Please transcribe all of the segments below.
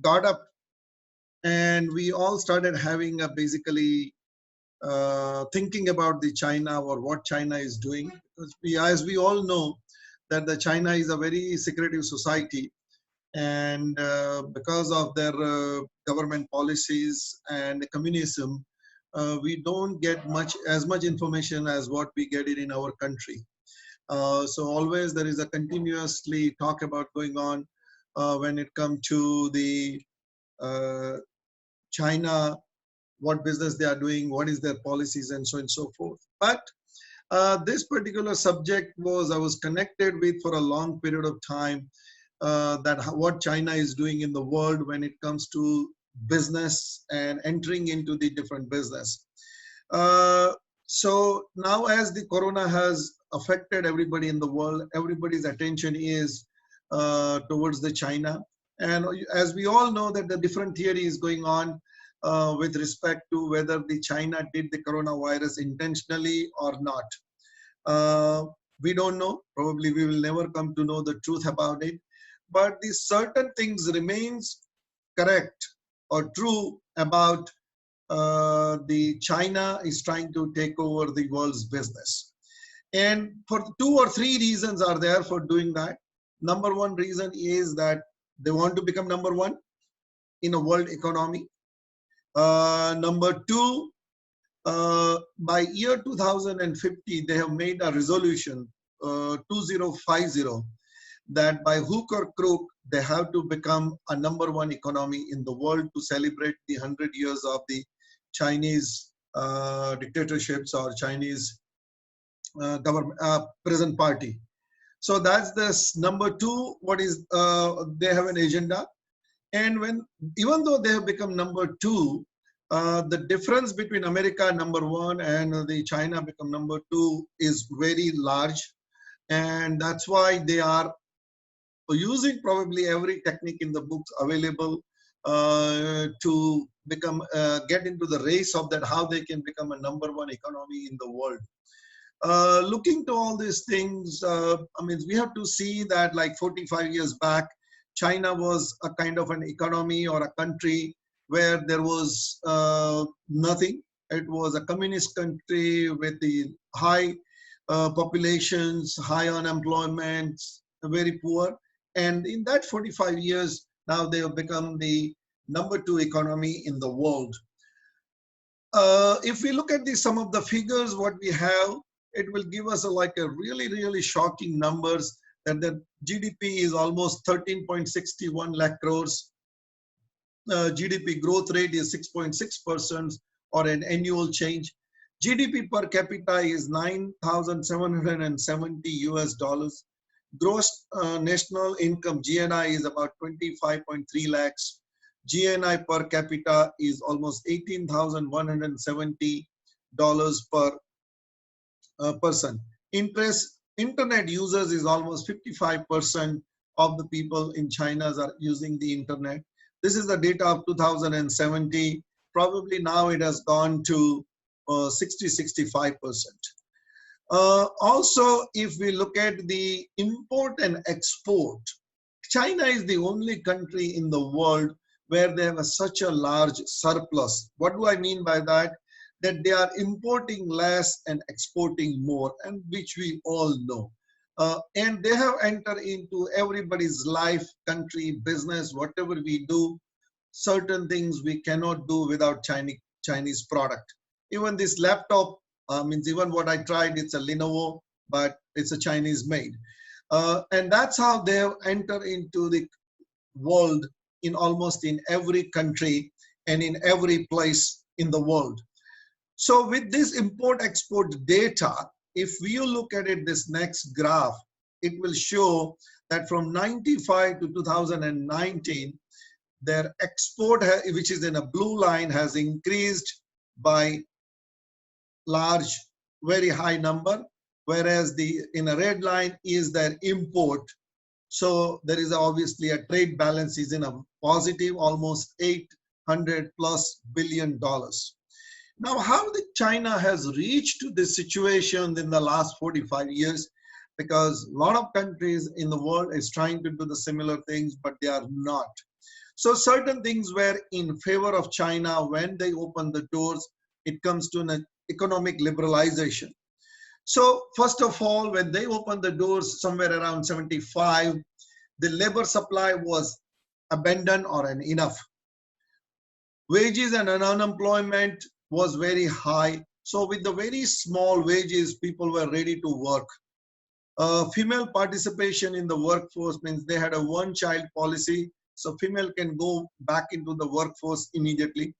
got up and we all started having a basically thinking about the China or what China is doing. Because as we all know, that the China is a very secretive society, and because of their government policies and communism, we don't get as much information as what we get it in our country. So always there is a continuously talk about going on when it comes to the uh, China, what business they are doing, what is their policies, and so on and so forth. But this particular subject I was connected with for a long period of time, that what China is doing in the world when it comes to business and entering into the different business. Uh, so now as the corona has affected everybody in the world, everybody's attention is towards the China. And as we all know that the different theory is going on with respect to whether the China did the coronavirus intentionally or not. Uh, we don't know. Probably we will never come to know the truth about it. But the certain things remains correct or true about the China is trying to take over the world's business. And for 2 or 3 reasons are there for doing that. Number one reason is that they want to become number one in a world economy. Number two, by year 2050, they have made a resolution, 2050, that by hook or crook, they have to become a number one economy in the world to celebrate the 100 years of the Chinese dictatorships or Chinese government present party. So that's this number two. What is they have an agenda, and when even though they have become number two, the difference between America number one and the China become number two is very large, and that's why they are using probably every technique in the books available to become get into the race of that how they can become a number one economy in the world. Looking to all these things, I mean, we have to see that like 45 years back, China was a kind of an economy or a country where there was nothing. It was a communist country with the high populations, high unemployment, very poor. And in that 45 years, now they have become the number two economy in the world. If we look at some of the figures, what we have, it will give us like a really shocking numbers that the GDP is almost 13.61 lakh crores. GDP growth rate is 6.6% or an annual change. GDP per capita is 9,770 US dollars. Gross national income GNI is about 25.3 lakhs. GNI per capita is almost $18,170 per person. Internet users is almost 55% of the people in China are using the internet. This is the data of 2070. Probably now it has gone to 60-65%. Also, if we look at the import and export, China is the only country in the world where they have such a large surplus. What do I mean by that? That they are importing less and exporting more, and which we all know. And they have entered into everybody's life, country, business, whatever we do. Certain things we cannot do without Chinese product. Even this laptop, means even what I tried, it's a Lenovo, but it's a Chinese made. And that's how they have entered into the world in almost in every country and in every place in the world. So with this import-export data, if you look at it, this next graph, it will show that from 95 to 2019, their export, which is in a blue line, has increased by large, very high number, whereas in a red line is their import. So there is obviously a trade balance is in a positive, almost $800+ billion. Now, how China has reached to this situation in the last 45 years, because a lot of countries in the world is trying to do the similar things, but they are not. So certain things were in favor of China when they opened the doors. It comes to an economic liberalization. So first of all, when they opened the doors somewhere around 75, the labor supply was abundant or an enough. Wages and unemployment was very high. So with the very small wages, people were ready to work. Female participation in the workforce means they had a one-child policy, so female can go back into the workforce immediately.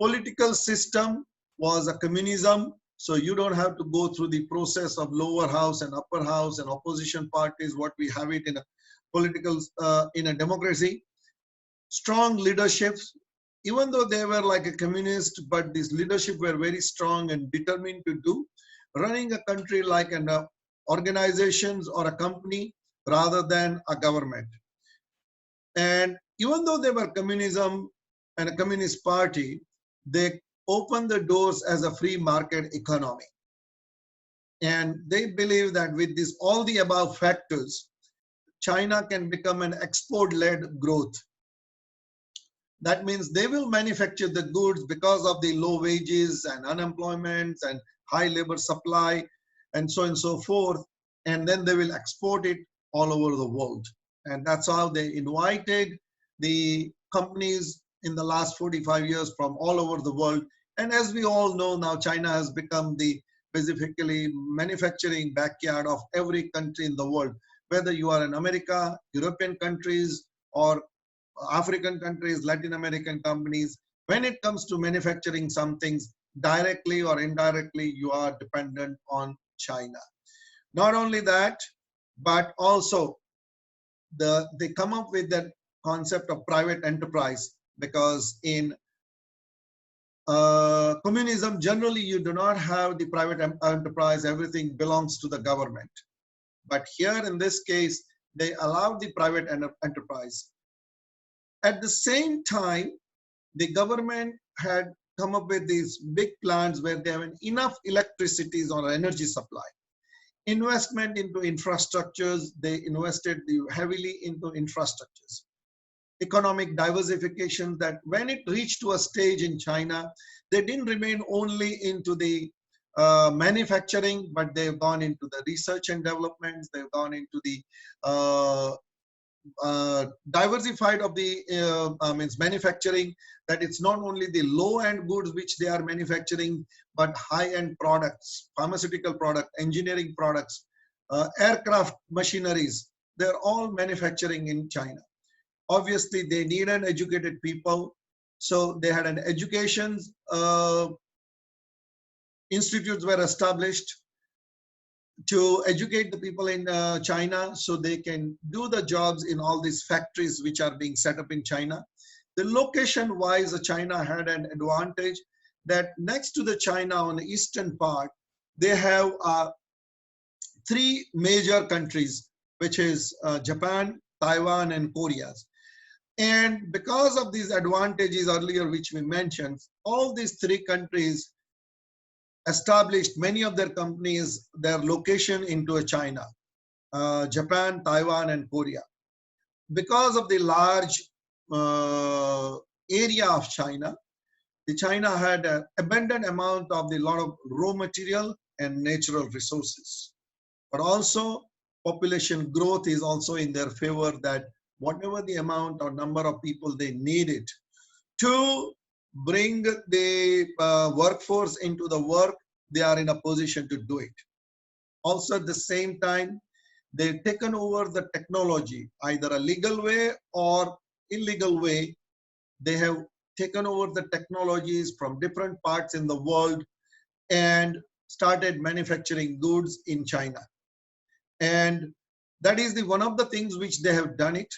Political system was a communism, so you don't have to go through the process of lower house and upper house and opposition parties, what we have it in a political, in a democracy. Strong leaderships, even though they were like a communist, but this leadership were very strong and determined to do, running a country like an organizations or a company rather than a government. And even though they were communism and a communist party, they opened the doors as a free market economy. And they believe that with this, all the above factors, China can become an export-led growth. That means they will manufacture the goods because of the low wages and unemployment and high labor supply and so on and so forth. And then they will export it all over the world. And that's how they invited the companies in the last 45 years from all over the world. And as we all know now, China has become the basically manufacturing backyard of every country in the world, whether you are in America, European countries, or African countries, Latin American companies. When it comes to manufacturing some things, directly or indirectly, you are dependent on China. Not only that, but also they come up with that concept of private enterprise, because in communism, generally you do not have the private enterprise, everything belongs to the government. But here in this case, they allowed the private enterprise. At the same time, the government had come up with these big plants where they have enough electricity or energy supply. Investment into infrastructures, they invested heavily into infrastructures. Economic diversification, that when it reached to a stage in China, they didn't remain only into the manufacturing, but they've gone into the research and development, they've gone into the diversified of the means manufacturing, that it's not only the low-end goods which they are manufacturing, but high-end products, pharmaceutical product, engineering products, aircraft machineries, they're all manufacturing in China. Obviously, they need an educated people, so they had an education institutes were established to educate the people in China so they can do the jobs in all these factories which are being set up in China. The location wise, China had an advantage that next to the China on the eastern part, they have three major countries, which is Japan, Taiwan, and Korea. And because of these advantages earlier, which we mentioned, all these three countries established many of their companies, their location into China, Japan, Taiwan, and Korea. Because of the large area of China, China had an abundant amount of the lot of raw material and natural resources. But also population growth is also in their favor, that whatever the amount or number of people they needed to bring the workforce into the work, they are in a position to do it. Also at the same time, they've taken over the technology, either a legal way or illegal way. They have taken over the technologies from different parts in the world and started manufacturing goods in China. And that is one of the things which they have done it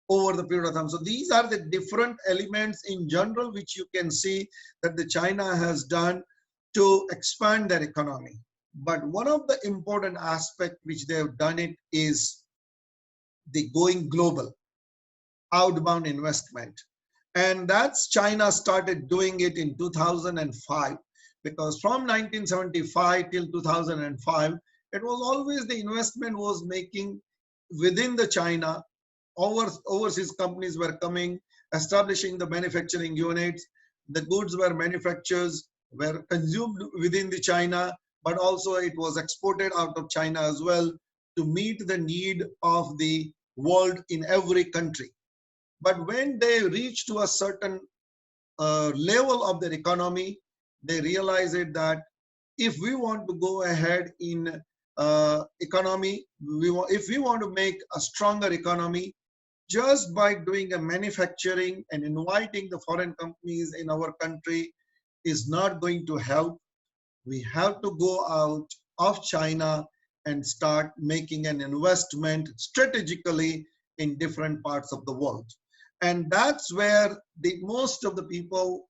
over the period of time. So these are the different elements in general which you can see that the China has done to expand their economy. But one of the important aspects which they have done it is the going global, outbound investment. And that's China started doing it in 2005, because from 1975 till 2005, it was always the investment was making within the China overseas companies were coming, establishing the manufacturing units. The goods were manufactured, were consumed within the China, but also it was exported out of China as well to meet the need of the world in every country. But when they reach to a certain level of their economy, they realize it that if we want to go ahead in economy, if we want to make a stronger economy, just by doing a manufacturing and inviting the foreign companies in our country is not going to help. We have to go out of China and start making an investment strategically in different parts of the world. And that's where the most of the people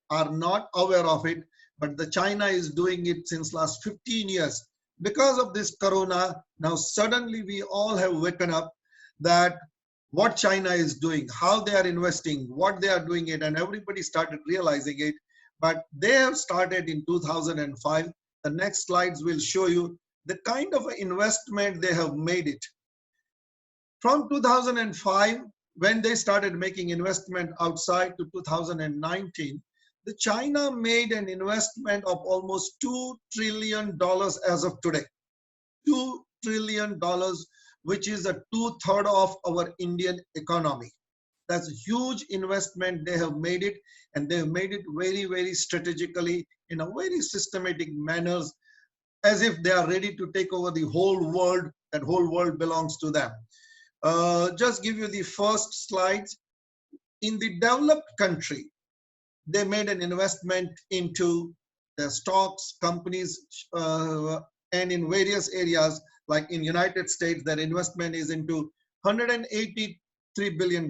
are not aware of it, but the China is doing it since last 15 years. Because of this corona, now suddenly we all have waken up that what China is doing, how they are investing, what they are doing it, and everybody started realizing it. But they have started in 2005. The next slides will show you the kind of investment they have made it. From 2005, when they started making investment outside, to 2019, the China made an investment of almost $2 trillion as of today. $2 trillion, which is a two-thirds of our Indian economy. That's a huge investment they have made it, and they have made it very, very strategically in a very systematic manner, as if they are ready to take over the whole world. That whole world belongs to them. Just give you the first slides. In the developed country, they made an investment into the stocks, companies, and in various areas, like in United States, their investment is into $183 billion.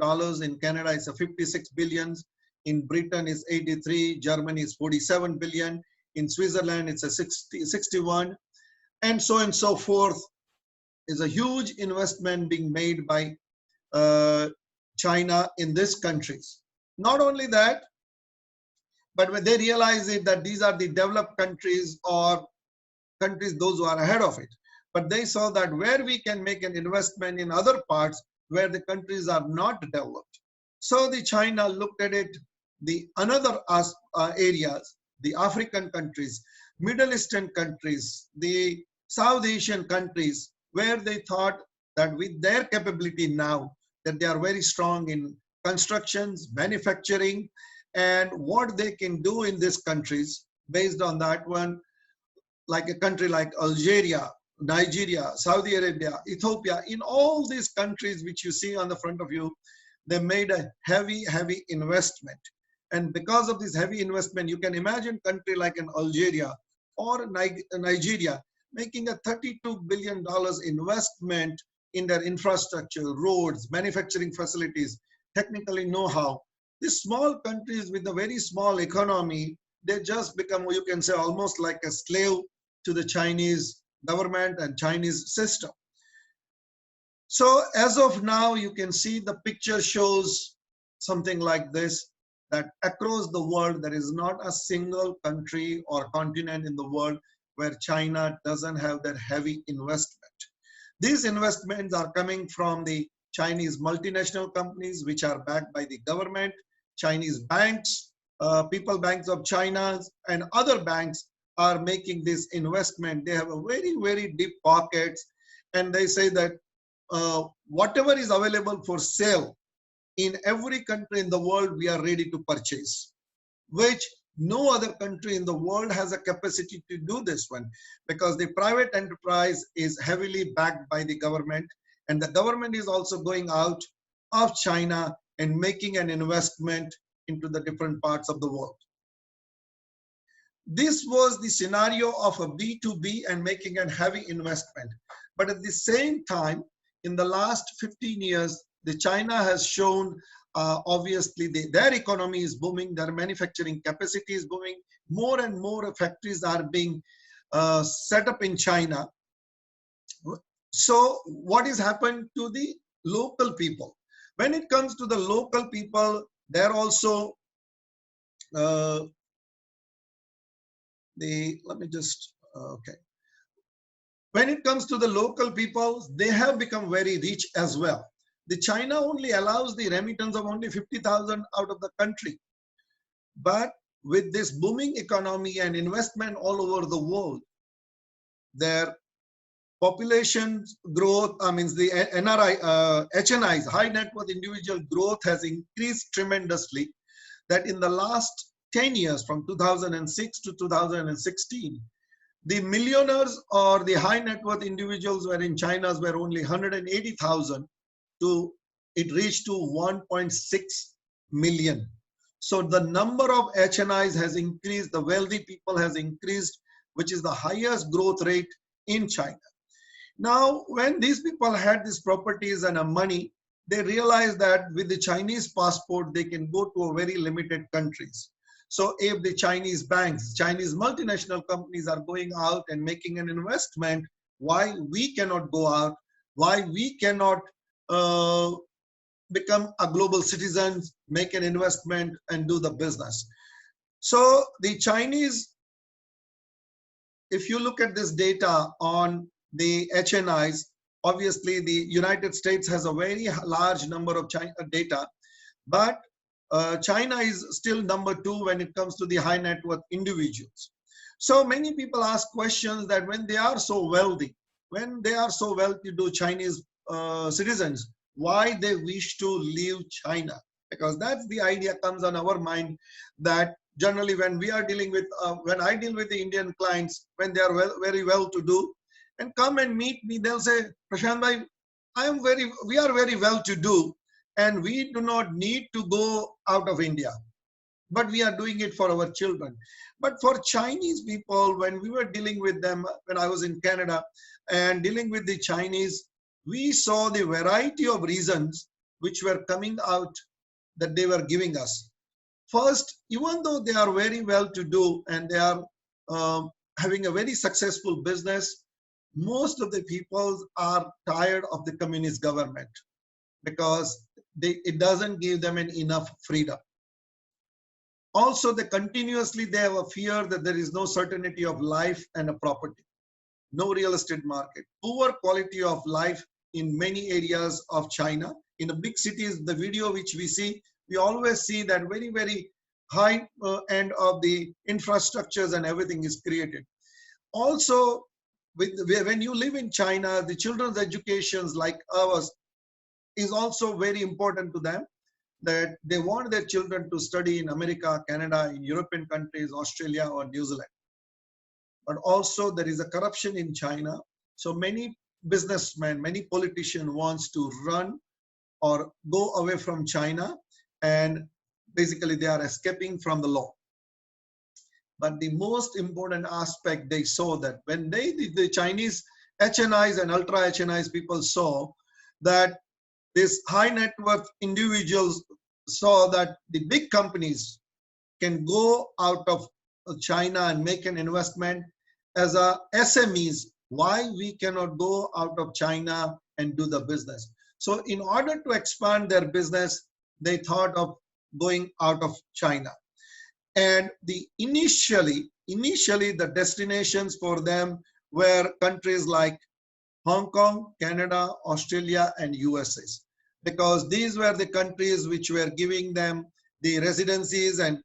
In Canada, it's a 56 billions. In Britain, it's 83. Germany is 47 billion. In Switzerland, it's a 61, and so forth. Is a huge investment being made by China in these countries. Not only that, but when they realize it that these are the developed countries or countries those who are ahead of it, but they saw that where we can make an investment in other parts where the countries are not developed. So the China looked at it, the another areas, the African countries, Middle Eastern countries, the South Asian countries, where they thought that with their capability now, that they are very strong in constructions, manufacturing, and what they can do in these countries. Based on that one, like a country like Algeria, Nigeria, Saudi Arabia, Ethiopia, in all these countries which you see on the front of you, they made a heavy investment. And because of this heavy investment, you can imagine country like an Algeria or Nigeria making a $32 billion investment in their infrastructure, roads, manufacturing facilities, technically know-how. These small countries with a very small economy, they just become, you can say, almost like a slave to the Chinese government and Chinese system. So as of now, you can see the picture shows something like this, that across the world, there is not a single country or continent in the world where China doesn't have that heavy investment. These investments are coming from the Chinese multinational companies, which are backed by the government, Chinese banks, People Banks of China, and other banks are making this investment. They have a very deep pockets, and they say that whatever is available for sale in every country in the world, we are ready to purchase, which no other country in the world has a capacity to do this one, because the private enterprise is heavily backed by the government, and the government is also going out of China and making an investment into the different parts of the world. This was the scenario of a B2B and making a heavy investment. But at the same time, in the last 15 years, the China has shown obviously their economy is booming, their manufacturing capacity is booming, more and more factories are being set up in China. So what has happened to the local people? When it comes to the local people, they're also let me just, okay. When it comes to the local people, they have become very rich as well. The China only allows the remittance of only 50,000 out of the country. But with this booming economy and investment all over the world, their population growth, I mean the NRI, HNIs, high net worth individual growth has increased tremendously. That in the last 10 years, from 2006 to 2016, the millionaires or the high net worth individuals were in China's were only 180,000 to it reached to 1.6 million. So the number of HNIs has increased, the wealthy people has increased, which is the highest growth rate in China. Now, when these people had these properties and money, they realized that with the Chinese passport, they can go to a very limited countries. So if the Chinese banks, Chinese multinational companies are going out and making an investment, why we cannot go out? Why we cannot become a global citizen, make an investment and do the business? So the Chinese, if you look at this data on the HNIs, obviously the United States has a very large number of China data, but China is still number 2 when it comes to the high net worth individuals. So many people ask questions that when they are so wealthy, when they are so well-to-do Chinese citizens, why they wish to leave China? Because that's the idea comes on our mind, that generally when we are dealing with, when I deal with the Indian clients, when they are very well-to-do and come and meet me, they'll say, Prashant bhai, we are very well-to-do and we do not need to go out of India, but we are doing it for our children. But for Chinese people, when we were dealing with them, when I was in Canada and dealing with the Chinese, we saw the variety of reasons which were coming out that they were giving us. First, even though they are very well-to-do and they are having a very successful business, most of the people are tired of the communist government because it doesn't give them enough freedom. Also, they have a fear that there is no certainty of life and a property, no real estate market, poor quality of life in many areas of China. In the big cities, the video which we see, we always see that very, very high end of the infrastructures and everything is created. Also, when you live in China, the children's educations like ours is also very important to them, that they want their children to study in America, Canada, in European countries, Australia or New Zealand. But also there is a corruption in China. So many businessmen, many politicians wants to run or go away from China, and basically they are escaping from the law. But the most important aspect they saw that when the Chinese HNIs and ultra HNIs people saw that this high net worth individuals saw that the big companies can go out of China and make an investment as a SMEs, why we cannot go out of China and do the business? So in order to expand their business, they thought of going out of China. And initially the destinations for them were countries like Hong Kong, Canada, Australia, and USA, because these were the countries which were giving them the residencies and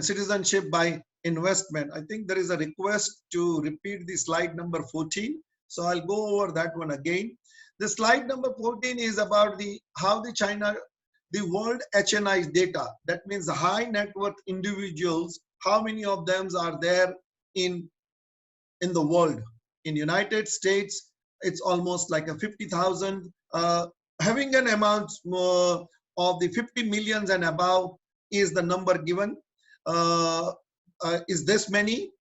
citizenship by investment. I think there is a request to repeat the slide number 14. So I'll go over that one again. The slide number 14 is about how the world HNI data. That means high net worth individuals, how many of them are there in the world. In United States, it's almost like a 50,000. Having an amount of the 50 millions and above is the number given. Is this many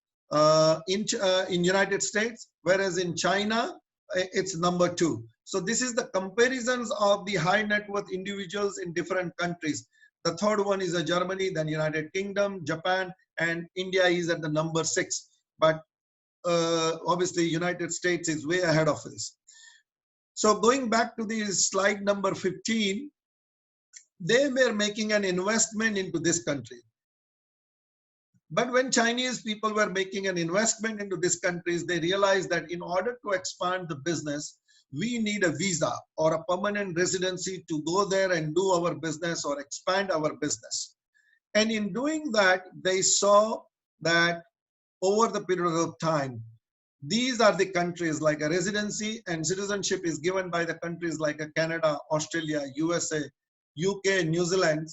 in United States, whereas in China, it's number 2. So this is the comparisons of the high net worth individuals in different countries. The third one is Germany, then United Kingdom, Japan, and India is at the number 6. But obviously United States is way ahead of this. So going back to the slide number 15, they were making an investment into this country. But when Chinese people were making an investment into these countries, they realized that in order to expand the business, we need a visa or a permanent residency to go there and do our business or expand our business. And in doing that, they saw that over the period of time, these are the countries like a residency and citizenship is given by the countries like Canada, Australia, USA, UK, New Zealand.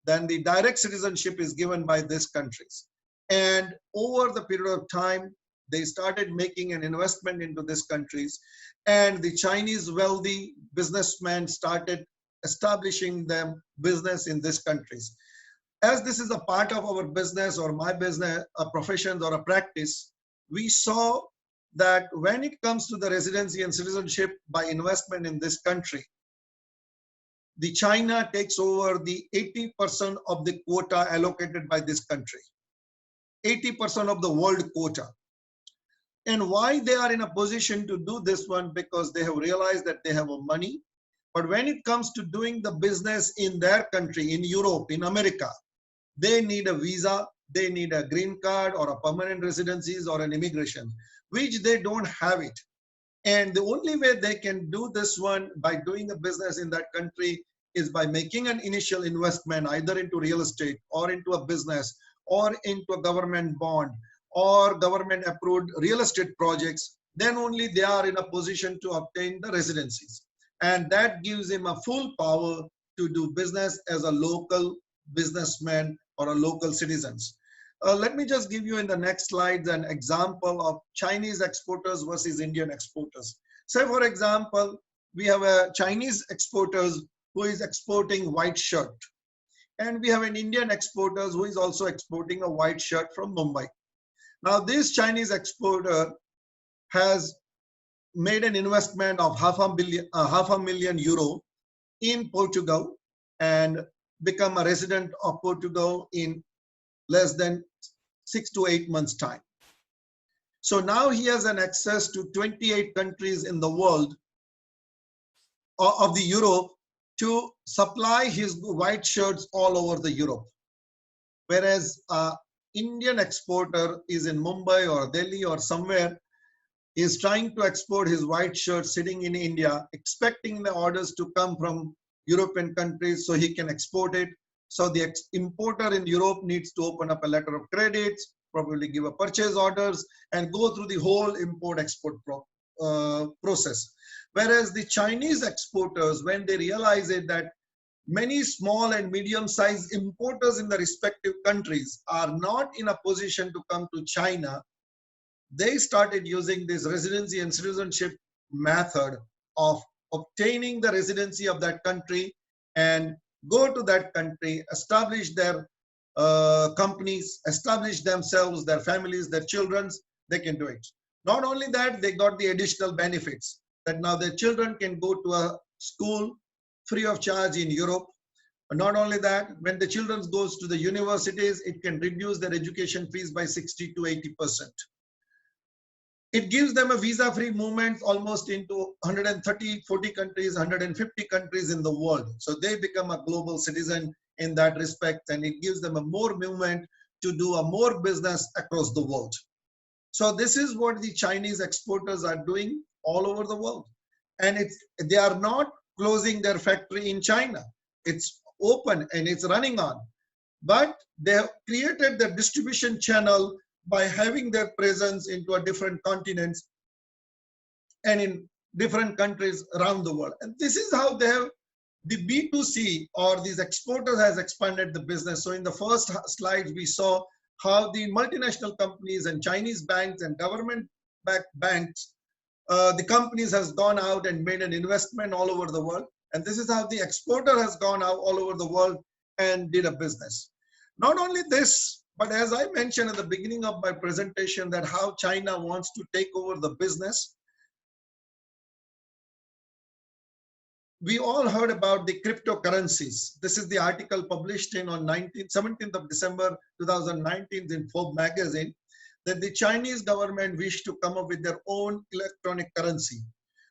Then the direct citizenship is given by these countries. And over the period of time, they started making an investment into these countries. And the Chinese wealthy businessmen started establishing them business in these countries. As this is a part of our business or my business, a profession or a practice, we saw that when it comes to the residency and citizenship by investment in this country, the China takes over the 80% of the quota allocated by this country, 80% of the world quota. And why they are in a position to do this one? Because they have realized that they have money. But when it comes to doing the business in their country, in Europe, in America, they need a visa, they need a green card or a permanent residencies or an immigration, which they don't have it. And the only way they can do this one by doing a business in that country is by making an initial investment either into real estate or into a business or into a government bond or government approved real estate projects. Then only they are in a position to obtain the residencies. And that gives him a full power to do business as a local businessman or a local citizens. Let me just give you in the next slides an example of Chinese exporters versus Indian exporters. Say, for example, we have a Chinese exporters who is exporting white shirt. And we have an Indian exporters who is also exporting a white shirt from Mumbai. Now, this Chinese exporter has made an investment of half a million euro in Portugal and become a resident of Portugal in less than 6 to 8 months time. So now he has an access to 28 countries in the world of the Europe to supply his white shirts all over the Europe. Whereas Indian exporter is in Mumbai or Delhi or somewhere, is trying to export his white shirt sitting in India, expecting the orders to come from European countries so he can export it. So the importer in Europe needs to open up a letter of credits, probably give a purchase orders and go through the whole import-export process. Whereas the Chinese exporters, when they realize it that many small and medium-sized importers in the respective countries are not in a position to come to China, they started using this residency and citizenship method of obtaining the residency of that country and go to that country, establish their companies, establish themselves, their families, their children, they can do it. Not only that, they got the additional benefits that now their children can go to a school free of charge in Europe. Not only that, when the children goes to the universities, it can reduce their education fees by 60 to 80%. It gives them a visa-free movement almost into 130, 40 countries, 150 countries in the world. So they become a global citizen in that respect, and it gives them a more movement to do a more business across the world. So this is what the Chinese exporters are doing all over the world. And they are not closing their factory in China. It's open and it's running on. But they have created the distribution channel by having their presence into a different continents and in different countries around the world. And this is how they have the B2C or these exporters has expanded the business. So in the first slides, we saw how the multinational companies and Chinese banks and government-backed banks, the companies has gone out and made an investment all over the world. And this is how the exporter has gone out all over the world and did a business. Not only this, but as I mentioned at the beginning of my presentation, that how China wants to take over the business. We all heard about the cryptocurrencies. This is the article published on 17th of December 2019 in Forbes magazine, that the Chinese government wished to come up with their own electronic currency,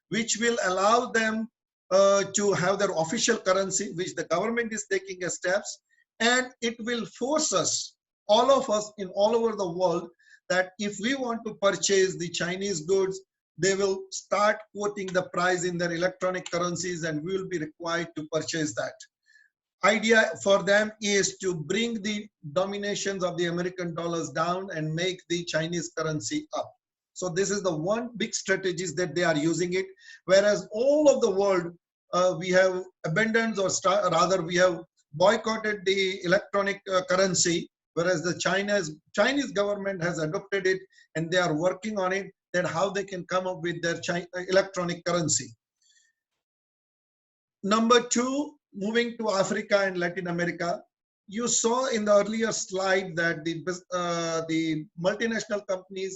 which will allow them to have their official currency, which the government is taking steps, and it will force us, all of us in all over the world that if we want to purchase the Chinese goods, they will start quoting the price in their electronic currencies and we will be required to purchase that. Idea for them is to bring the dominations of the American dollars down and make the Chinese currency up. So this is the one big strategies that they are using it. Whereas all of the world, we have abandoned or rather we have boycotted the electronic currency, whereas the Chinese government has adopted it and they are working on it, that how they can come up with their electronic currency. Number two, moving to Africa and Latin America, you saw in the earlier slide that the multinational companies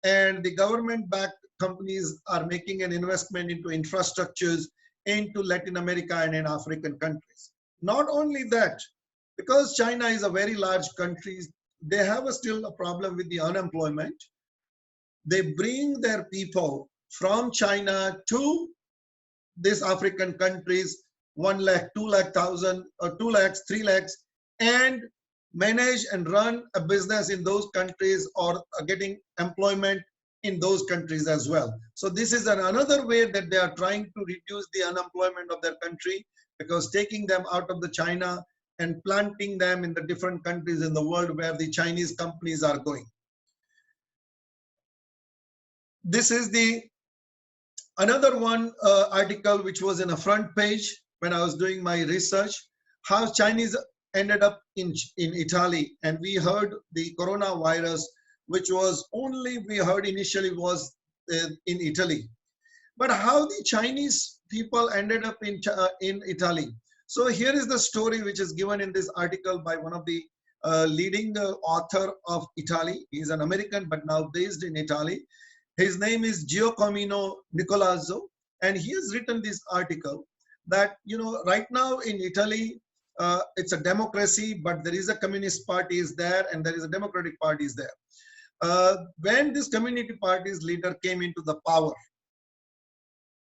and the government-backed companies are making an investment into infrastructures into Latin America and in African countries. Not only that, because China is a very large country, they have still a problem with the unemployment. They bring their people from China to these African countries, 1 lakh, 2 lakh thousand, or 2 lakhs, 3 lakhs, and manage and run a business in those countries or getting employment in those countries as well. So this is another way that they are trying to reduce the unemployment of their country, because taking them out of the China and planting them in the different countries in the world where the Chinese companies are going. This is the another one article which was in a front page when I was doing my research, how Chinese ended up in Italy. And we heard the coronavirus, which was only we heard initially was in Italy. But how the Chinese people ended up in Italy. So here is the story which is given in this article by one of the leading author of Italy. He is an American, but now based in Italy. His name is Giacomo Nicolazzo, and he has written this article that, you know, right now in Italy, it's a democracy, but there is a communist party is there and there is a democratic party is there. When this community party's leader came into the power,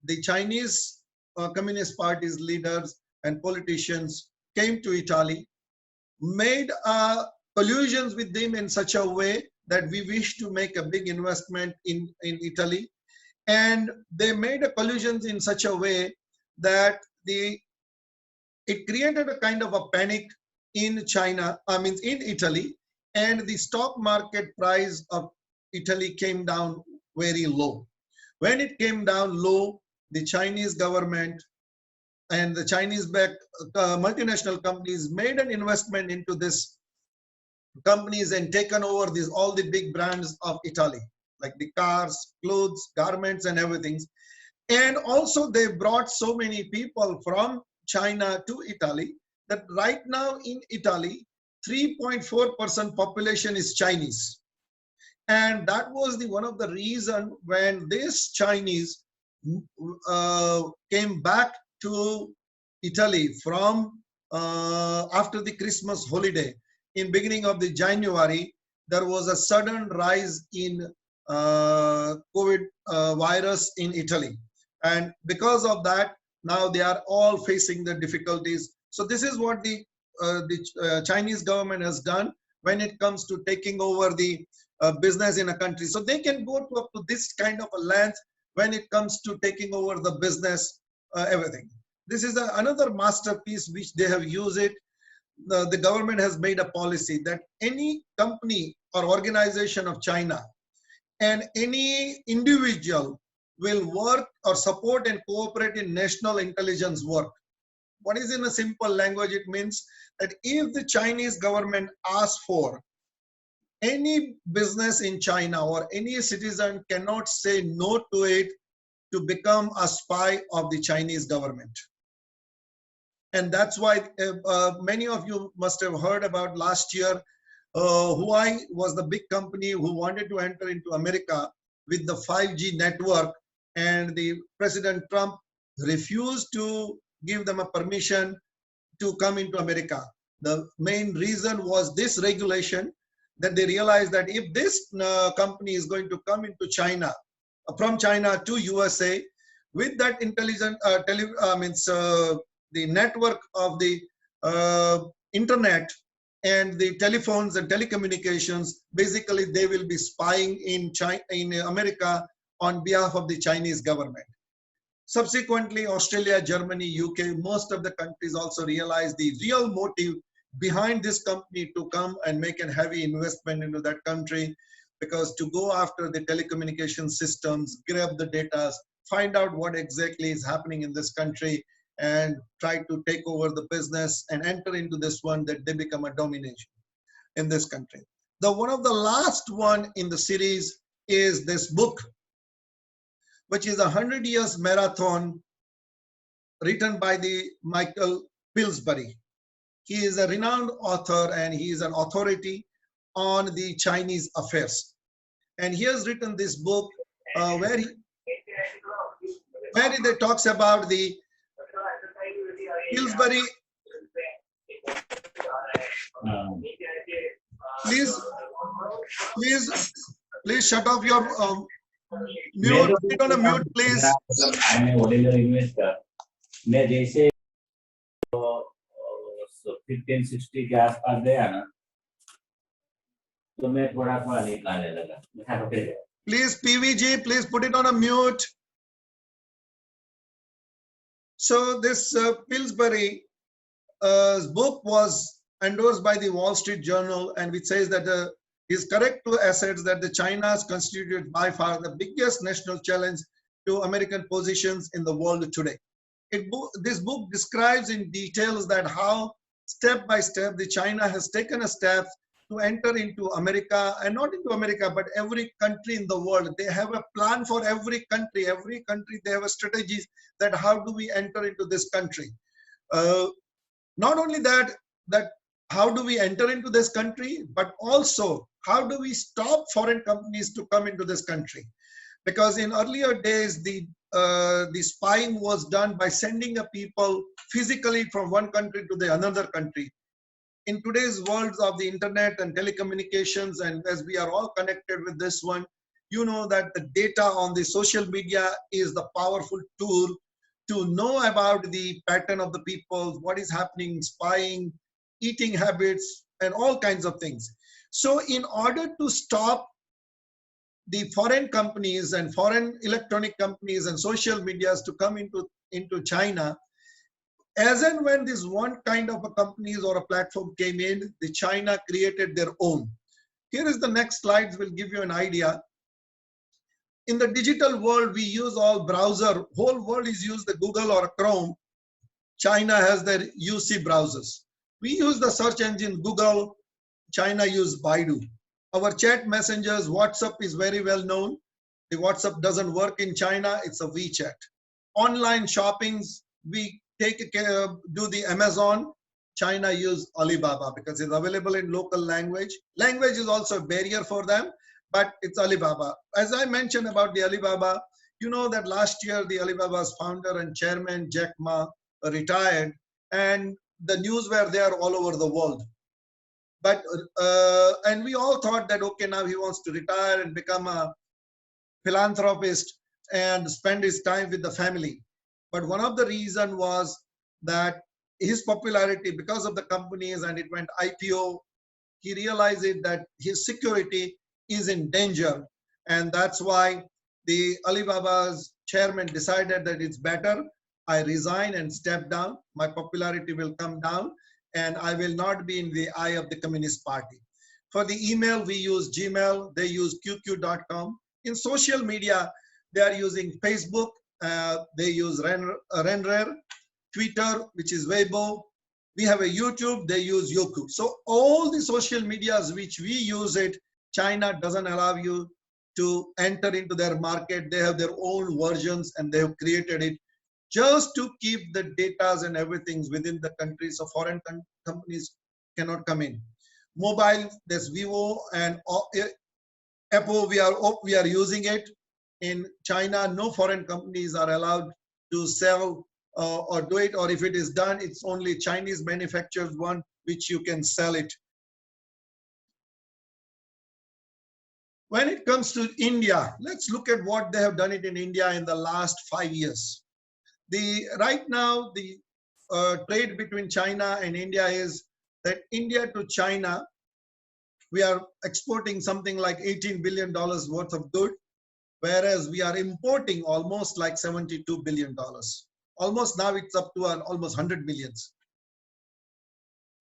the Chinese Communist Party's leaders and politicians came to Italy, made collusions with them in such a way that we wish to make a big investment in Italy. And they made a collusions in such a way that it created a kind of a panic in China, in Italy, and the stock market price of Italy came down very low. When it came down low, the Chinese government and the Chinese-backed multinational companies made an investment into this companies and taken over all the big brands of Italy, like the cars, clothes, garments, and everything. And also they brought so many people from China to Italy that right now in Italy, 3.4% population is Chinese. And that was one of the reasons when this Chinese came back to Italy from after the Christmas holiday. In beginning of the January, there was a sudden rise in COVID virus in Italy. And because of that, now they are all facing the difficulties. So this is what the Chinese government has done when it comes to taking over the business in a country. So they can go up to this kind of a length when it comes to taking over the business, everything. This is another masterpiece which they have used it. The government has made a policy that any company or organization of China and any individual will work or support and cooperate in national intelligence work. What is in a simple language? It means that if the Chinese government asks for any business in China or any citizen cannot say no to it to become a spy of the Chinese government. And that's why many of you must have heard about last year, Huawei was the big company who wanted to enter into America with the 5G network, and the President Trump refused to give them a permission to come into America. The main reason was this regulation, that they realized that if this company is going to come into China, from China to USA, with that intelligent, the network of the internet, and the telephones and telecommunications, basically they will be spying in China, in America on behalf of the Chinese government. Subsequently, Australia, Germany, UK, most of the countries also realized the real motive behind this company to come and make a heavy investment into that country, because to go after the telecommunication systems, grab the data, find out what exactly is happening in this country, and try to take over the business and enter into this one, that they become a domination in this country. The one of the last one in the series is this book, which is 100 years marathon, written by the Michael Pillsbury. He is a renowned author and he is an authority on the Chinese affairs. And he has written this book where he talks about the Pillsbury. Please shut off your mute. Put it on a mute, please. I'm an ordinary investor. मैं जैसे 1560 के आसपास गया ना, तो मैं थोड़ा थोड़ा निकालने लगा. Please, PVG, please put it on a mute. So this Pillsbury book was endorsed by the Wall Street Journal, and which says that is correct to assets that the China's constituted by far the biggest national challenge to American positions in the world today. This book describes in details that how step by step the China has taken a step to enter into America, and not into America, but every country in the world. They have a plan for every country. Every country, they have a strategy that how do we enter into this country. Not only that how do we enter into this country, but also how do we stop foreign companies to come into this country. Because in earlier days, the spying was done by sending a people physically from one country to the another country. In today's world of the internet and telecommunications, and as we are all connected with this one, you know that the data on the social media is the powerful tool to know about the pattern of the people, what is happening, spying, eating habits, and all kinds of things. So in order to stop the foreign companies and foreign electronic companies and social medias to come into China, as and when this one kind of a companies or a platform came in, the China created their own. Here is the next slides, will give you an idea. In the digital world, we use all browser. Whole world is used the Google or Chrome. China has their UC browsers. We use the search engine Google. China use Baidu. Our chat messengers, WhatsApp is very well known. The WhatsApp doesn't work in China. It's a WeChat. Online shoppings, we do the Amazon. China use Alibaba because it's available in local language. Language is also a barrier for them, but it's Alibaba. As I mentioned about the Alibaba, you know that last year the Alibaba's founder and chairman Jack Ma retired, and the news were there all over the world. But and we all thought that okay, now he wants to retire and become a philanthropist and spend his time with the family. But one of the reasons was that his popularity because of the companies, and it went IPO, he realized that his security is in danger. And that's why the Alibaba's chairman decided that it's better I resign and step down. My popularity will come down and I will not be in the eye of the Communist Party. For the email, we use Gmail, they use qq.com. In social media, they are using Facebook, they use Renrer, Twitter, which is Weibo. We have a YouTube, they use Youku. So all the social medias which we use it, China doesn't allow you to enter into their market. They have their own versions and they have created it just to keep the data and everything within the country, so foreign companies cannot come in. Mobile, there's Vivo and Apple, we are using it. In China, no foreign companies are allowed to sell or do it, or if it is done, it's only Chinese manufactured one which you can sell it. When it comes to India, let's look at what they have done it in India in the last 5 years. Right now, the trade between China and India is that India to China, we are exporting something like $18 billion worth of good, whereas we are importing almost like $72 billion. Almost now it's up to almost 100 millions.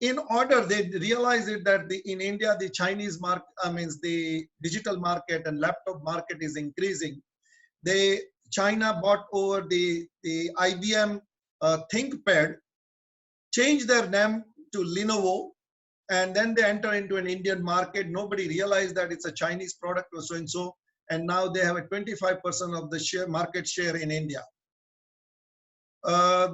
In order, they realize it that in India, the Chinese market, the digital market and laptop market is increasing. China bought over the IBM ThinkPad, changed their name to Lenovo, and then they enter into an Indian market. Nobody realized that it's a Chinese product or so and so, and now they have a 25% of the market share in India.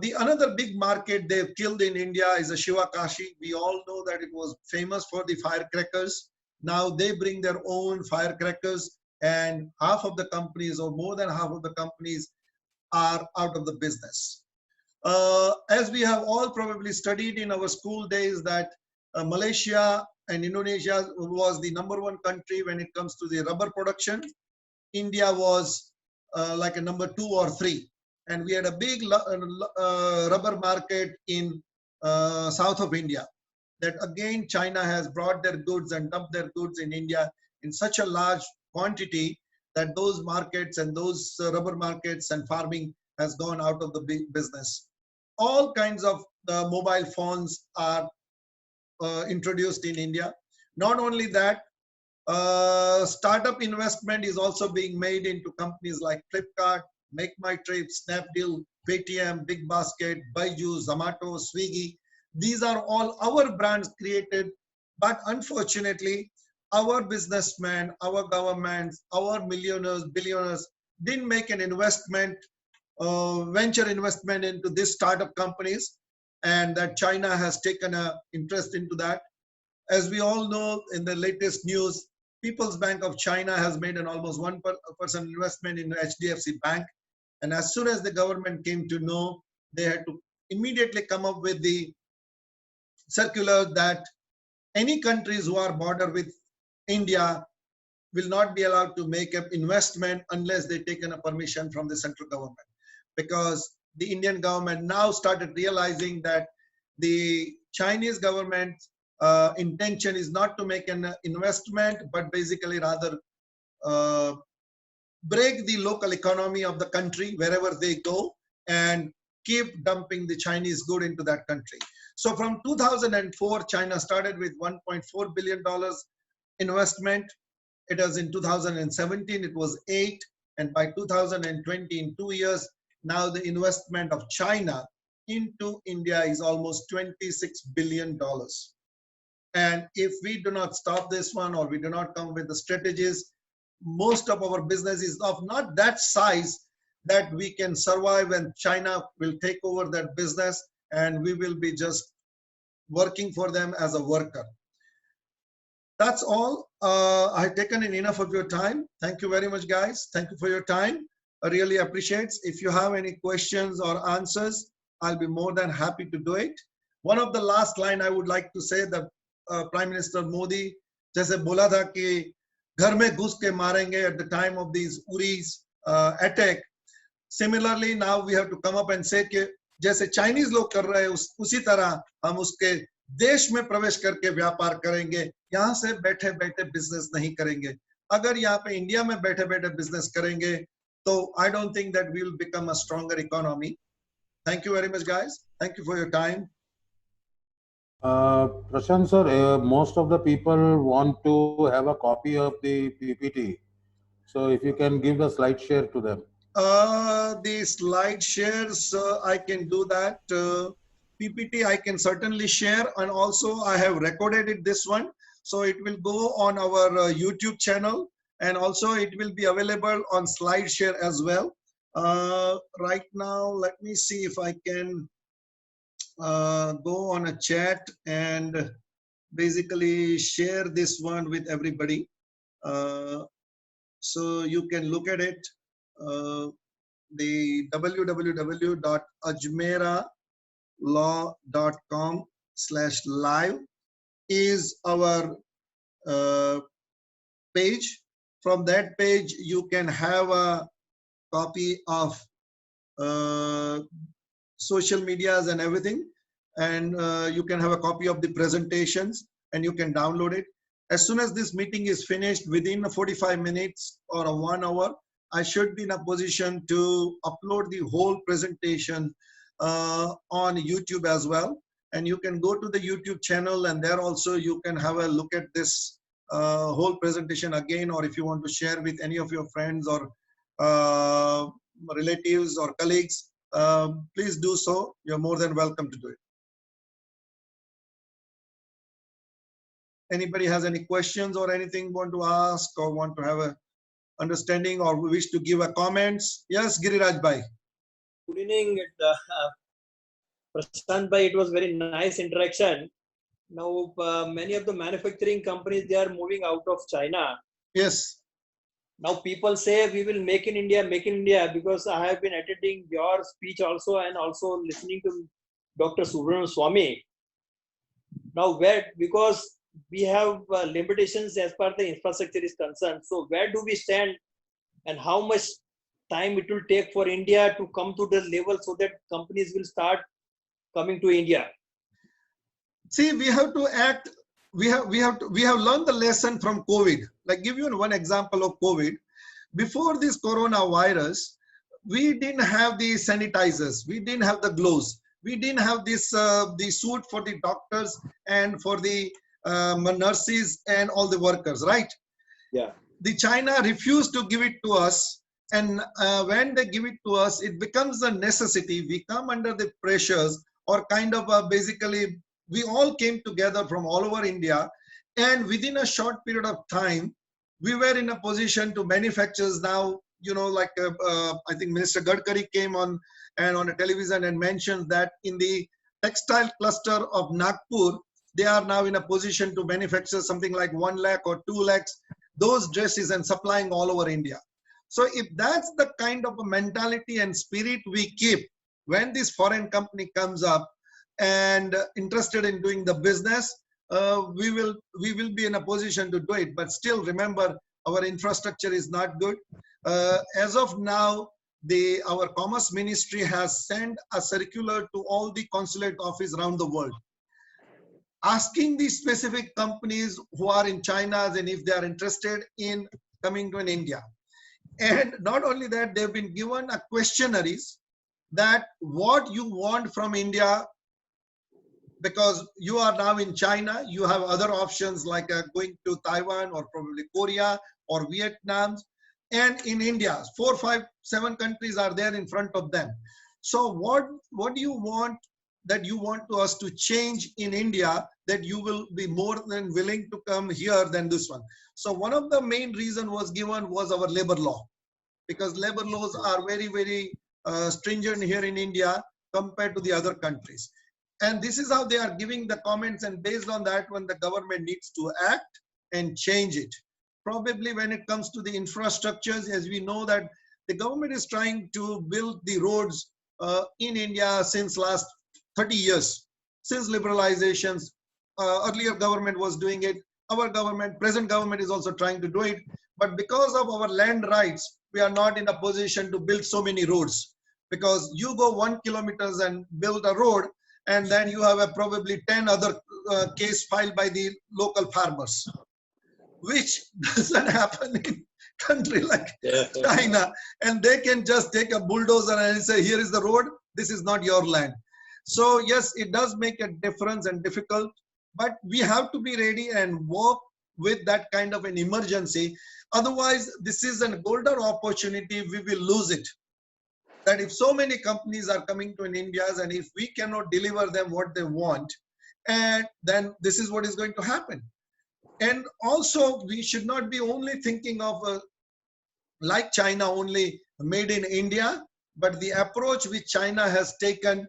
The another big market they've killed in India is a Shivakashi. We all know that it was famous for the firecrackers. Now they bring their own firecrackers, and half of the companies, or more than half of the companies, are out of the business. As we have all probably studied in our school days, that Malaysia and Indonesia was the #1 country when it comes to the rubber production. India was like a #2 or 3. And we had a big rubber market in south of India. That again, China has brought their goods and dumped their goods in India in such a large quantity that those markets and those rubber markets and farming has gone out of the business. All kinds of mobile phones are introduced in India. Not only that, startup investment is also being made into companies like Flipkart, Make My Trip, Snapdeal, Paytm, Big Basket, Byju's, Zomato, Swiggy. These are all our brands created, but unfortunately, our businessmen, our governments, our millionaires, billionaires didn't make an investment, venture investment into these startup companies, and that China has taken an interest into that. As we all know, in the latest news, People's Bank of China has made an almost 1% investment in HDFC Bank. And as soon as the government came to know, they had to immediately come up with the circular that any countries who are border with India will not be allowed to make an investment unless they taken a permission from the central government. Because the Indian government now started realizing that the Chinese government intention is not to make an investment, but basically rather break the local economy of the country wherever they go and keep dumping the Chinese good into that country. So from 2004, China started with $1.4 billion investment. It was in 2017, it was 8. And by 2020, in 2 years, now the investment of China into India is almost $26 billion. And if we do not stop this one, or we do not come with the strategies, most of our business is of not that size that we can survive, and China will take over that business and we will be just working for them as a worker. That's all. I've taken in enough of your time. Thank you very much, guys. Thank you for your time. I really appreciate it. If you have any questions or answers, I'll be more than happy to do it. One of the last line I would like to say that Prime Minister Modi जैसे बोला था कि घर में घुस के मारेंगे at the time of these Uri's attack. Similarly, now we have to come up and say कि जैसे Chinese लोग कर रहे हैं उसी तरह हम उसके देश में प्रवेश करके व्यापार करेंगे. यहाँ से बैठे बैठे बिजनेस नहीं करेंगे. अगर यहाँ पे इंडिया में बैठे बैठे बिजनेस करेंगे तो I don't think that we will become a stronger economy. Thank you very much, guys. Thank you for your time. Prashant sir, most of the people want to have a copy of the PPT. So if you can give the slide share to them. The slide shares, I can do that. PPT, I can certainly share. And also I have recorded it, this one. So it will go on our YouTube channel. And also it will be available on SlideShare as well. Right now, let me see if I can go on a chat and basically share this one with everybody. So you can look at it. The www.ajmeralaw.com/live is our page. From that page, you can have a copy of social medias and everything. and you can have a copy of the presentations and you can download it. As soon as this meeting is finished, within 45 minutes or a 1 hour, I should be in a position to upload the whole presentation on YouTube as well. And you can go to the YouTube channel, and there also you can have a look at this whole presentation again, or if you want to share with any of your friends or relatives or colleagues, please do so. You're more than welcome to do it. Anybody has any questions or anything want to ask or want to have a understanding or wish to give a comments? Yes, Giriraj Bhai. Good evening, Prashant Bhai. It was very nice interaction. Now, many of the manufacturing companies, they are moving out of China. Yes. Now, people say we will make in India, because I have been attending your speech also and also listening to Dr. Subramanian Swamy. Now, because we have limitations as far as the infrastructure is concerned. So, where do we stand and how much time it will take for India to come to the level so that companies will start coming to India? See, we have to act. We have learned the lesson from COVID. Like, give you one example of COVID. Before this coronavirus, we didn't have the sanitizers. We didn't have the gloves. We didn't have this the suit for the doctors and for the nurses and all the workers, right? Yeah. The China refused to give it to us, and when they give it to us, it becomes a necessity. We come under the pressures, or kind of basically, we all came together from all over India, and within a short period of time, we were in a position to manufacture now. You know, like I think Minister Gadkari came on a television and mentioned that in the textile cluster of Nagpur, they are now in a position to manufacture something like 1 lakh or 2 lakhs those dresses and supplying all over India. So if that's the kind of a mentality and spirit we keep when this foreign company comes up and interested in doing the business, we will be in a position to do it. But still, remember, our infrastructure is not good. As of now, our Commerce Ministry has sent a circular to all the consulate office around the world, asking these specific companies who are in China and if they are interested in coming to India. And not only that, they've been given a questionnaires that what you want from India, because you are now in China, you have other options like going to Taiwan or probably Korea or Vietnam. And in India, 4, 5, 7 countries are there in front of them. So what do you want that you want to us to change in India that you will be more than willing to come here than this one? So one of the main reason was given was our labor law, because labor laws are very, very stringent here in India compared to the other countries. And this is how they are giving the comments, and based on that, when the government needs to act and change it. Probably when it comes to the infrastructures, as we know that the government is trying to build the roads in India since last 30 years, since liberalizations. Earlier government was doing it. Our government, present government, is also trying to do it. But because of our land rights, we are not in a position to build so many roads. Because you go 1 kilometer and build a road, and then you have probably 10 other case filed by the local farmers, which doesn't happen in country like China. And they can just take a bulldozer and say, here is the road, this is not your land. So yes, it does make a difference and difficult, but we have to be ready and work with that kind of an emergency. Otherwise, this is a golden opportunity, we will lose it. That if so many companies are coming to India, and if we cannot deliver them what they want, and then this is what is going to happen. And also, we should not be only thinking of like China, only made in India, but the approach which China has taken,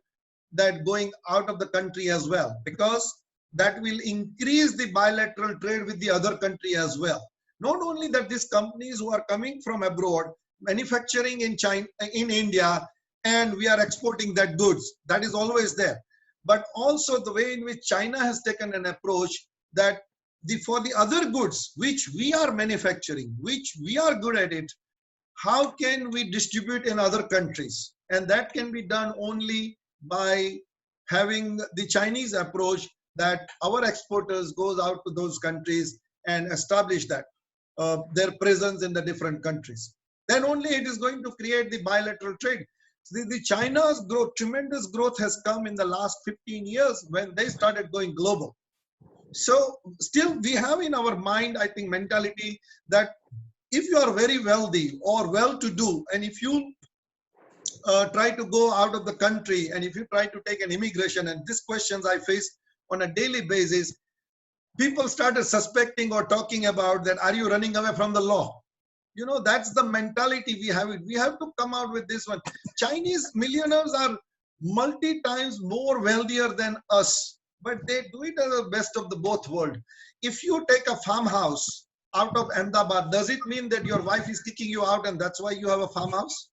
that going out of the country as well, because that will increase the bilateral trade with the other country as well. Not only that, these companies who are coming from abroad, manufacturing in China, in India, and we are exporting that goods, that is always there. But also the way in which China has taken an approach that for the other goods which we are manufacturing, which we are good at it, how can we distribute in other countries? And that can be done only by having the Chinese approach that our exporters goes out to those countries and establish that their presence in the different countries. Then only it is going to create the bilateral trade. The China's growth, tremendous growth has come in the last 15 years when they started going global. So still we have in our mind, I think, mentality that if you are very wealthy or well-to-do, and if you try to go out of the country, and if you try to take an immigration, and these questions I face on a daily basis, people started suspecting or talking about that, are you running away from the law? You know, that's the mentality we have. We have to come out with this one. Chinese millionaires are multi times more wealthier than us, but they do it as the best of the both world. If you take a farmhouse out of Ahmedabad, does it mean that your wife is kicking you out and that's why you have a farmhouse?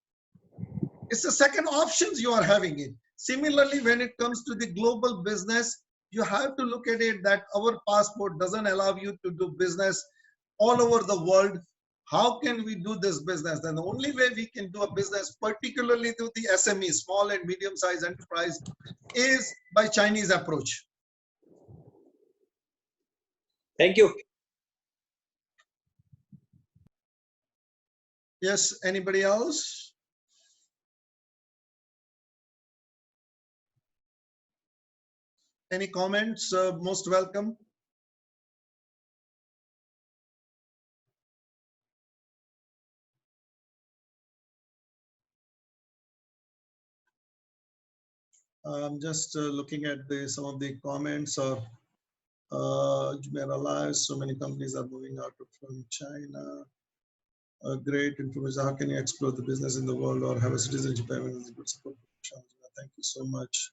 It's the second options you are having it. Similarly, when it comes to the global business, you have to look at it that our passport doesn't allow you to do business all over the world. How can we do this business? Then the only way we can do a business, particularly to the SME, small and medium-sized enterprise, is by Chinese approach. Thank you. Yes, anybody else? Any comments? Most welcome. I'm just looking at some of the comments of Ajmera Live. So many companies are moving out from China. Great information. How can you explore the business in the world or have a citizenship? Thank you so much.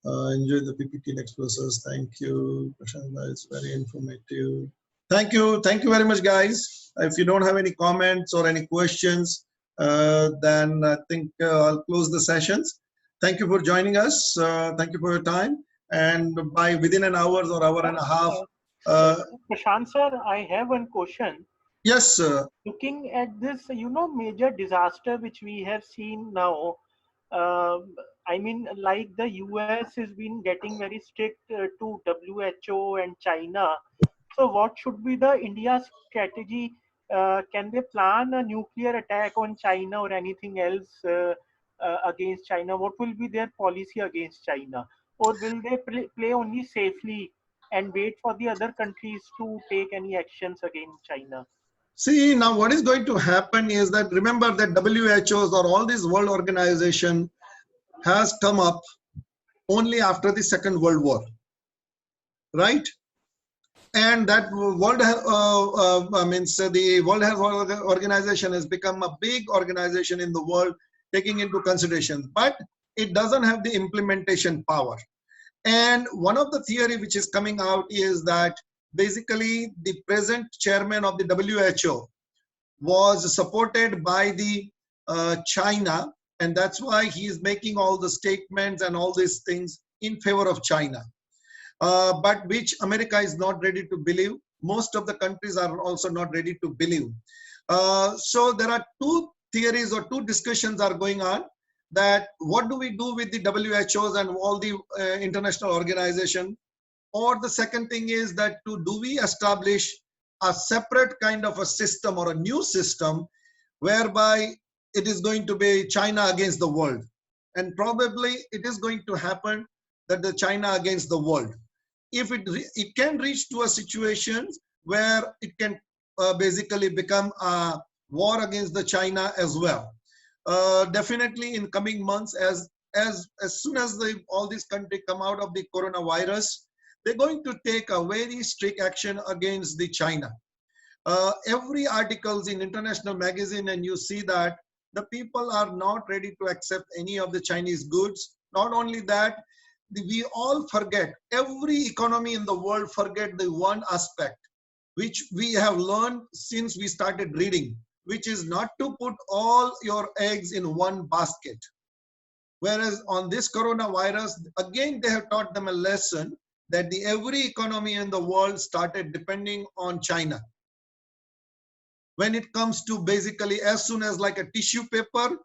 Enjoy the PPT next process. Thank you, Prashant. It's very informative. Thank you very much, guys. If you don't have any comments or any questions, then I think I'll close the sessions. Thank you for joining us. Thank you for your time. And by within an hour or hour and a half. Prashant sir, I have one question. Yes, sir. Looking at this, major disaster which we have seen now, I mean, like the US has been getting very strict to WHO and China. So what should be the India strategy? Can they plan a nuclear attack on China or anything else against China? What will be their policy against China? Or will they play only safely and wait for the other countries to take any actions against China? See, now what is going to happen is that, remember that WHOs or all these world organization has come up only after the Second World War, right? And that the World Health Organization has become a big organization in the world, taking into consideration, but it doesn't have the implementation power. And one of the theory which is coming out is that basically the present chairman of the WHO was supported by the China, and that's why he is making all the statements and all these things in favor of China, but which America is not ready to believe. Most of the countries are also not ready to believe. So there are two theories or two discussions are going on, that what do we do with the WHOs and all the international organization, or the second thing is that do we establish a separate kind of a system or a new system whereby it is going to be China against the world. And probably it is going to happen that the China against the world. If it can reach to a situation where it can basically become a war against the China as well. Definitely in coming months, as soon as all these countries come out of the coronavirus, they're going to take a very strict action against the China. Every articles in international magazine, and you see that the people are not ready to accept any of the Chinese goods. Not only that, we all forget, every economy in the world forget the one aspect which we have learned since we started reading, which is not to put all your eggs in one basket. Whereas on this coronavirus, again, they have taught them a lesson that every economy in the world started depending on China. When it comes to basically as soon as like a tissue paper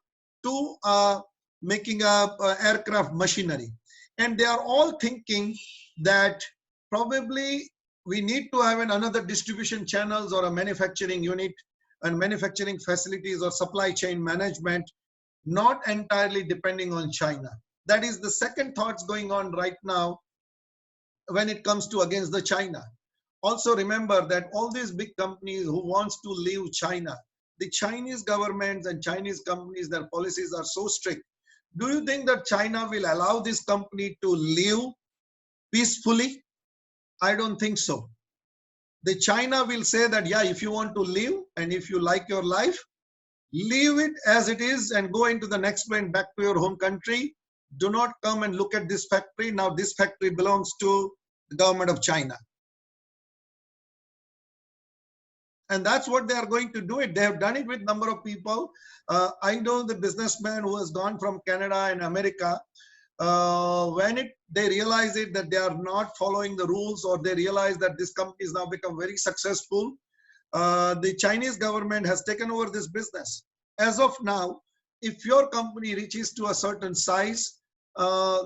to making a aircraft machinery. And they are all thinking that probably we need to have another distribution channels or a manufacturing unit and manufacturing facilities or supply chain management, not entirely depending on China. That is the second thoughts going on right now when it comes to against the China. Also remember that all these big companies who wants to leave China, the Chinese governments and Chinese companies, their policies are so strict. Do you think that China will allow this company to live peacefully? I don't think so. The China will say that, yeah, if you want to live and if you like your life, leave it as it is and go into the next plane back to your home country. Do not come and look at this factory. Now this factory belongs to the government of China. And that's what they are going to do it. They have done it with number of people. I know the businessman who has gone from Canada and America. When they realize it that they are not following the rules, or they realize that this company has now become very successful, the Chinese government has taken over this business. As of now, if your company reaches to a certain size,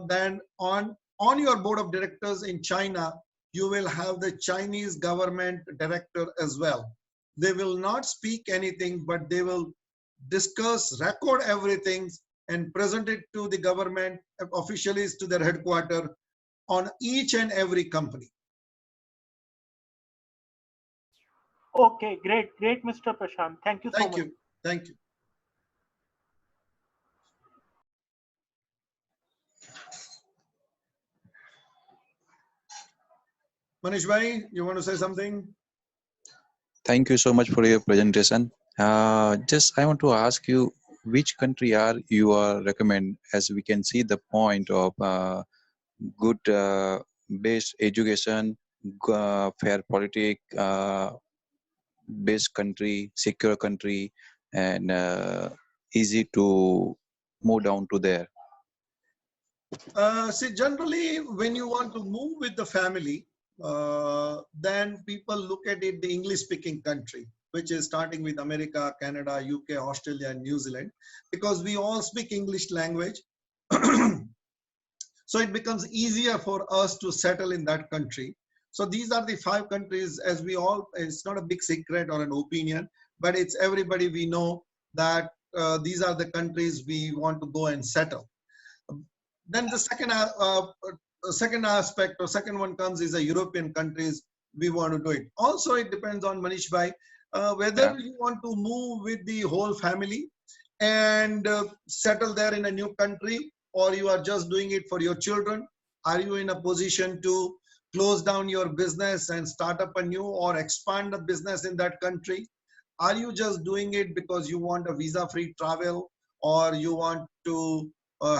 then on your board of directors in China, you will have the Chinese government director as well. They will not speak anything, but they will discuss, record everything, and present it to the government officials to their headquarters on each and every company. Okay, great, Mr. Prashant. Thank you so much. Thank you. Thank you. Manish bhai, you want to say something? Thank you so much for your presentation. Just I want to ask you, which country you recommend, as we can see the point of good based education, fair politic, based country, secure country, and easy to move down to there. See, generally, when you want to move with the family, then people look at it the English-speaking country, which is starting with America, Canada, UK, Australia, and New Zealand, because we all speak English language. So it becomes easier for us to settle in that country. So these are the 5 countries, as we all, it's not a big secret or an opinion, but it's everybody we know that these are the countries we want to go and settle. Then the second aspect or second one comes is the European countries we want to do it. Also, it depends on Manish bhai, whether you want to move with the whole family and settle there in a new country, or you are just doing it for your children. Are you in a position to close down your business and start up a new or expand the business in that country? Are you just doing it because you want a visa-free travel, or you want to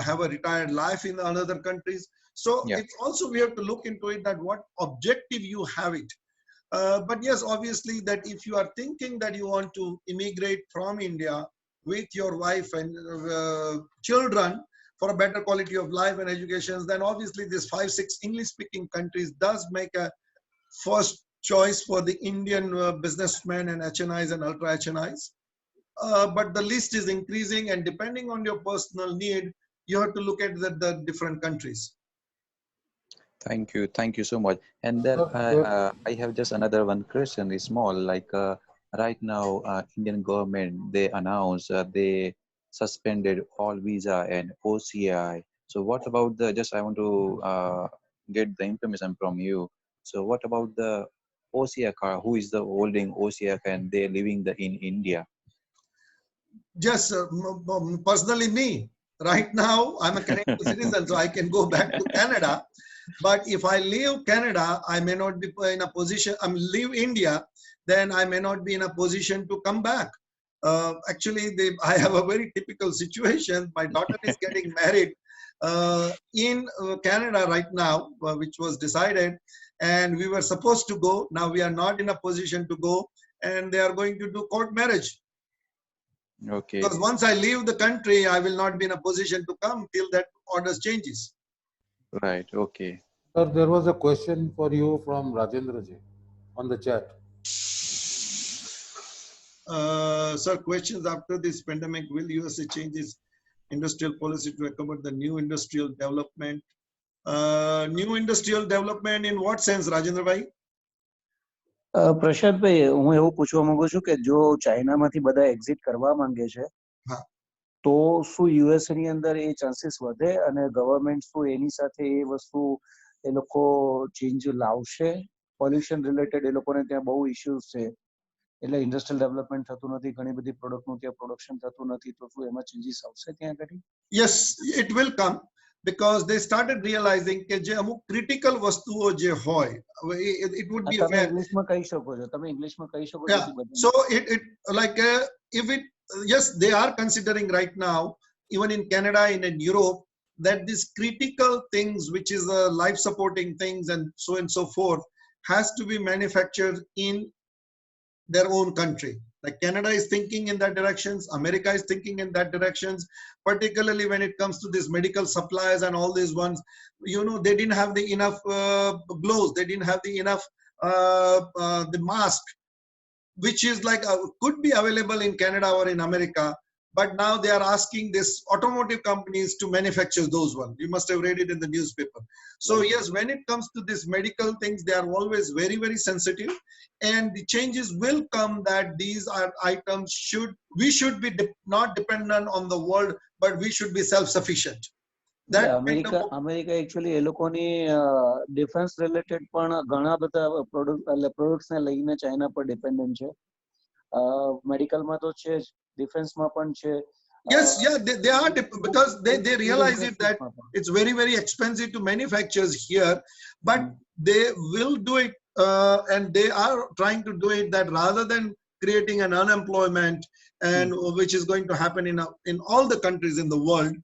have a retired life in another countries? So it's also, we have to look into it, that what objective you have it. But yes, obviously, that if you are thinking that you want to immigrate from India with your wife and children for a better quality of life and education, then obviously this 5-6 English-speaking countries does make a first choice for the Indian businessmen and HNIs and ultra HNIs. But the list is increasing, and depending on your personal need, you have to look at the different countries. Thank you so much. And then I have just another one question, is small, like right now Indian government, they announced they suspended all visa and OCI. So what about just I want to get the information from you. So what about the OCI card? Who is the holding OCI and they living in India? Just personally me. Right now, I'm a Canadian citizen, so I can go back to Canada. But if I leave Canada, I may not be in a position, leave India, then I may not be in a position to come back. Actually, I have a very typical situation. My daughter is getting married in Canada right now, which was decided, and we were supposed to go. Now we are not in a position to go, and they are going to do court marriage. Okay. Because once I leave the country, I will not be in a position to come till that orders changes. Right. Okay. Sir, there was a question for you from Rajendra ji on the chat. Sir, questions after this pandemic, will USA change its industrial policy to accommodate the new industrial development? New industrial development in what sense, Rajendra bhai? Prashantbhai હું એવું પૂછવા માંગુ છું કે જો ચાઇનામાંથી બધા exit કરવા માંગે છે હા. તો શું યુએસ ની અંદર એ ચાન્સીસ વધે અને ગવર્મેન્ટ શું એની સાથે એ વસ્તુ એ લોકો ચેન્જ લાવશે? પોલ્યુશન રિલેટેડ એ લોકોને ત્યાં બહુ ઇશ્યુઝ છે એટલે ઇન્ડસ્ટ્રીયલ ડેવલપમેન્ટ થતું નથી, ઘણી બધી પ્રોડક્ટનું ત્યાં પ્રોડક્શન થતું નથી, તો શું એમાં ચેન્જીસ આવશે ત્યાં આગળ? Yes, it will come because they started realizing કે જે અમુક critical વસ્તુઓ જે હોય, it would be તમે fair. ઇંગ્લિશમાં કહી શકો છો, તમે ઇંગ્લિશમાં કહી શકો છો. Yeah. So it like if it yes, they are considering right now, even in Canada and in Europe, that these critical things, which is life supporting things and so forth, has to be manufactured in their own country. Like Canada is thinking in that directions, America is thinking in that directions, particularly when it comes to these medical supplies and all these ones. You know, they didn't have the enough gloves, they didn't have the enough the mask, which is like could be available in Canada or in America, but now they are asking this automotive companies to manufacture those ones. You must have read it in the newspaper. So yes, when it comes to this medical things, they are always very, very sensitive, and the changes will come that these are items we should be not dependent on the world, but we should be self-sufficient. America actually એ લોકોની defence related પણ ઘણા બધા products ને લઈને China પર dependent છે. મેડિકલમાં તો છે જ, ડિફેન્સમાં પણ છે. Yes, yeah, they are because they realize it that it's very, very expensive to manufacture here, but they will do it, and they are trying to do it that rather than creating an unemployment and which is going to happen in all the countries in the world,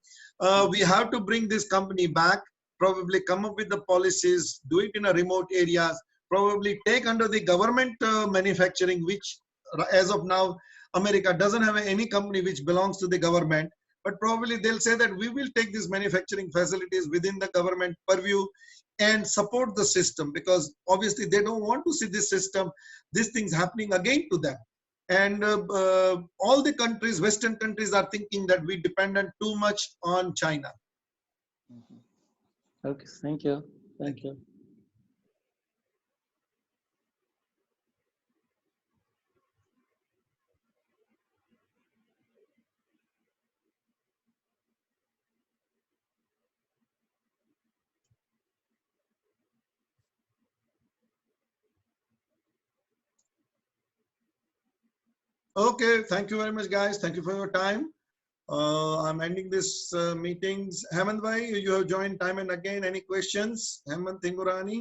we have to bring this company back, probably come up with the policies, do it in a remote areas, probably take under the government manufacturing, which as of now America doesn't have any company which belongs to the government, but probably they'll say that we will take these manufacturing facilities within the government purview and support the system, because obviously they don't want to see this system, these things happening again to them. And all the countries, Western countries, are thinking that we dependent too much on China. Okay, thank you. Thank you. Okay, thank you very much, guys. Thank you for your time. I'm ending this meetings. Hemant bhai, you have joined time and again. Any questions? Hemant Thingurani.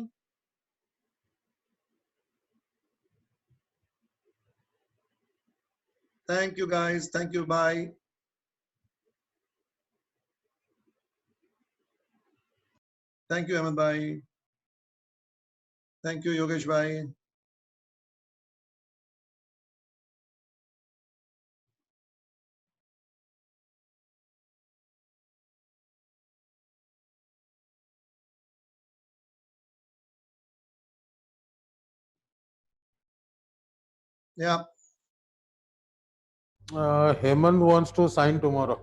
Thank you, guys. Thank you. Bye. Thank you, Hemant bhai. Thank you, Yogesh bhai. Yeah. Hemant wants to sign tomorrow.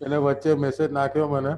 એને વચ્ચે message નાખ્યો મને